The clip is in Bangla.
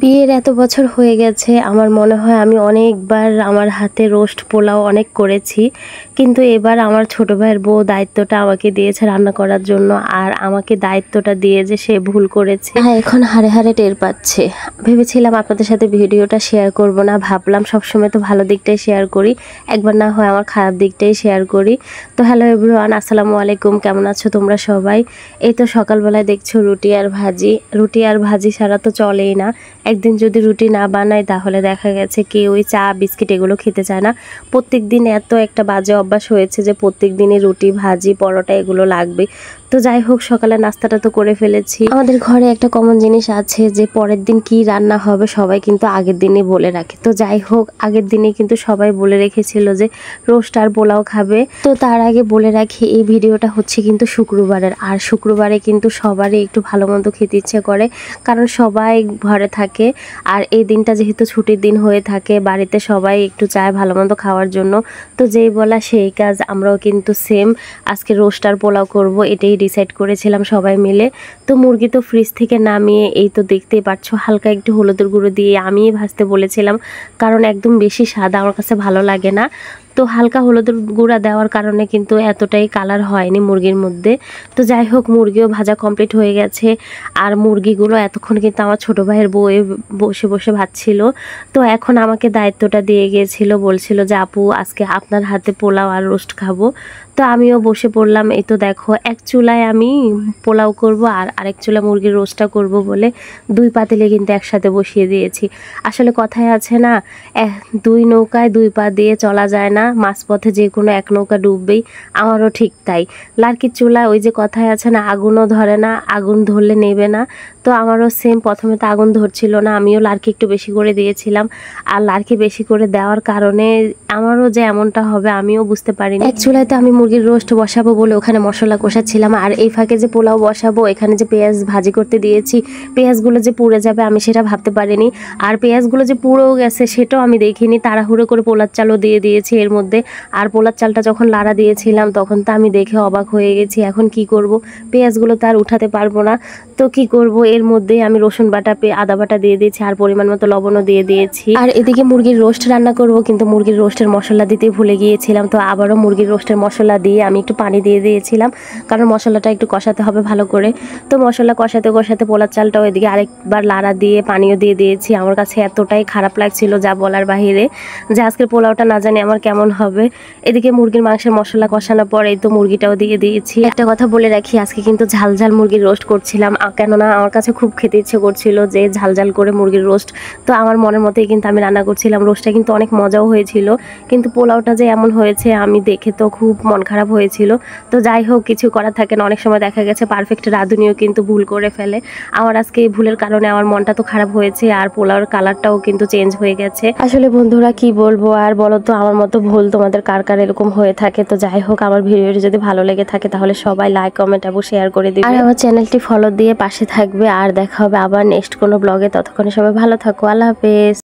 বিয়ের এত বছর হয়ে গেছে, আমার মনে হয় আমি অনেকবার আমার হাতে রোস্ট পোলাও অনেক করেছি, কিন্তু এবার আমার ছোট ভাইয়ের বউ দায়িত্বটা আমাকে দিয়েছে রান্না করার জন্য। আর আমাকে দায়িত্বটা দিয়ে যে সে ভুল করেছে এখন হাড়ে হাড়ে টের পাচ্ছে। ভেবেছিলাম আপনাদের সাথে ভিডিওটা শেয়ার করব না, ভাবলাম সবসময় তো ভালো দিকটাই শেয়ার করি, একবার না হয় আমার খারাপ দিকটাই শেয়ার করি। তো হ্যালো এভরিওয়ান, আসসালামু আলাইকুম, কেমন আছো তোমরা সবাই? এই তো সকালবেলায় দেখছো রুটি আর ভাজি ছাড়া তো চলেই না। একদিন যদি রুটি না বানায় তাহলে দেখা গেছে কেউ ওই চা বিস্কিট এগুলো খেতে চায় না। প্রত্যেক দিন এত একটা বাজে অভ্যাস হয়েছে যে প্রত্যেক দিনই রুটি ভাজি পরোটা এগুলো লাগবে। তো যাই হোক, সকালে নাস্তাটা তো করে ফেলেছি। আমাদের ঘরে একটা কমন জিনিস আছে যে পরের দিন কি রান্না হবে সবাই কিন্তু আগের দিনই বলে রাখে। তো যাই হোক, আগের দিনে কিন্তু সবাই বলে রেখেছিল যে রোস্ট আর পোলাও খাবে। তো তার আগে বলে রাখি, এই ভিডিওটা হচ্ছে কিন্তু শুক্রবারের, আর শুক্রবারে কিন্তু সবারই একটু ভালো মন্দ খেতে ইচ্ছে করে, কারণ সবাই ঘরে থাকে। আর এই দিনটা যেহেতু ছুটির দিন হয়ে থাকে, বাড়িতে সবাই একটু চায় ভালো মন্দ খাওয়ার জন্য। তো যেই বলা সেই কাজ, আমরাও কিন্তু সেম আজকে রোস্ট আর পোলাও করব, এটাই ডিসাইড করেছিলাম সবাই মিলে। তো মুরগি তো ফ্রিজ থেকে নামিয়ে এই তো দেখতেই পাচ্ছ হালকা একটু হলুদের গুঁড়ো দিয়ে আমিই ভাজতে বলেছিলাম, কারণ একদম বেশি সাদা আমার কাছে ভালো লাগে না। তো হালকা হলুদের গুঁড়া দেওয়ার কারণে কিন্তু এতটাই কালার হয়নি মুরগির মধ্যে। তো যাই হোক, মুরগিও ভাজা কমপ্লিট হয়ে গেছে। আর মুরগিগুলো এতক্ষণ কিন্তু আমার ছোটো ভাইয়ের বউয়ে বসে বসে ভাজছিল। তো এখন আমাকে দায়িত্বটা দিয়ে গিয়েছিল, বলছিল যে আপু আজকে আপনার হাতে পোলাও আর রোস্ট খাবো। তো আমিও বসে পড়লাম। এই তো দেখো, এক চুলায় আমি পোলাও করব আর আরেক চুলা মুরগির রোস্টটা করব বলে দুই পাতিলে কিন্তু একসাথে বসিয়ে দিয়েছি। আসলে কথায় আছে না, দুই নৌকায় দুই পা দিয়ে চলা যায় না, মাঝপথে যে কোনো এক নৌকা ডুববেই। আমারও ঠিক তাই। লার্কির চুলায় ওই যে কথায় আছে না, আগুনও ধরে না, আগুন ধরলে নেবে না। তো আমারও সেম, প্রথমে তো আগুন ধরছিল না, আমিও লার্কি একটু বেশি করে দিয়েছিলাম। আর লার্কি বেশি করে দেওয়ার কারণে আমারও যে এমনটা হবে আমিও বুঝতে পারিনি। এক চুলায় তো আমি মুরগির রোস্ট বসাবো বলে ওখানে মশলা কষাচ্ছিলাম, আর এই ফাঁকে যে পোলাও বসাবো এখানে যে পেঁয়াজ ভাজি করতে দিয়েছি, পেঁয়াজগুলো যে পুড়ে যাবে আমি সেটা ভাবতে পারিনি। আর পেঁয়াজগুলো যে পুড়েও গেছে সেটাও আমি দেখিনি, তাড়াহুড়ো করে পোলার চালও দিয়ে দিয়েছি এর মধ্যে। আর পোলার চালটা যখন লাড়া দিয়েছিলাম তখন তো আমি দেখে অবাক হয়ে গেছি, এখন কি করব, পেঁয়াজগুলো তো আর উঠাতে পারবো না। তো কি করব, এর মধ্যে আমি রসুন বাটা আদা বাটা দিয়ে দিয়েছি, আর পরিমাণ মতো লবণও দিয়ে দিয়েছি। আর এদিকে মুরগির রোস্ট রান্না করব, কিন্তু মুরগির রোস্টের মশলা দিতে ভুলে গিয়েছিলাম। তো আবারও মুরগির রোস্টের মশলা দিয়ে আমি একটু পানি দিয়ে দিয়েছিলাম, কারণ মশলাটা একটু কষাতে হবে ভালো করে। তো মশলা কষাতে কষাতে পোলার চালটাও এদিকে আরেকবার লাড়া দিয়ে পানিও দিয়ে দিয়েছি। আমার কাছে এতটাই খারাপ লাগছিল যা বলার বাহিরে, যে আজকের পোলাওটা না জানি আমার কেমন হবে। এদিকে মুরগির মাংসের মশলা কষানোর পরে তো মুরগিটাও দিয়ে দিয়েছি। একটা কথা বলে রাখি, আজকে কিন্তু ঝাল ঝাল মুরগির রোস্ট করছিলাম, কেননা আমার কাছে খুব খেতে ইচ্ছে করছিল যে ঝাল ঝাল করে মুরগির রোস্ট। তো আমার মনের মতোই কিন্তু আমি রান্না করছিলাম। রোস্টটা কিন্তু অনেক মজাও হয়েছিল, কিন্তু পোলাওটা যে এমন হয়েছে আমি দেখে তো খুব মন খারাপ হয়েছিল। তো যাই হোক, কিছু করার থাকে না, অনেক সময় দেখা গেছে পারফেক্ট রাঁধুনিও কিন্তু ভুল করে ফেলে। আমার আজকে এই ভুলের কারণে আমার মনটা তো খারাপ হয়েছে, আর পোলাওর কালারটাও কিন্তু চেঞ্জ হয়ে গেছে। আসলে বন্ধুরা কি বলবো আর, বলো তো আমার মতো ভুল তোমাদের কার কার এরকম হয়ে থাকে? তো যাই হোক, আমার ভিডিওটি যদি ভালো লেগে থাকে তাহলে সবাই লাইক কমেন্ট এবং শেয়ার করে দিবে, আর আমার চ্যানেলটি ফলো দিয়ে পাশে থাকবে। আর দেখা হবে আবার নেক্সট কোনো ব্লগে, ততক্ষণে সবাই ভালো থাকো, আল্লাহ হাফেজ।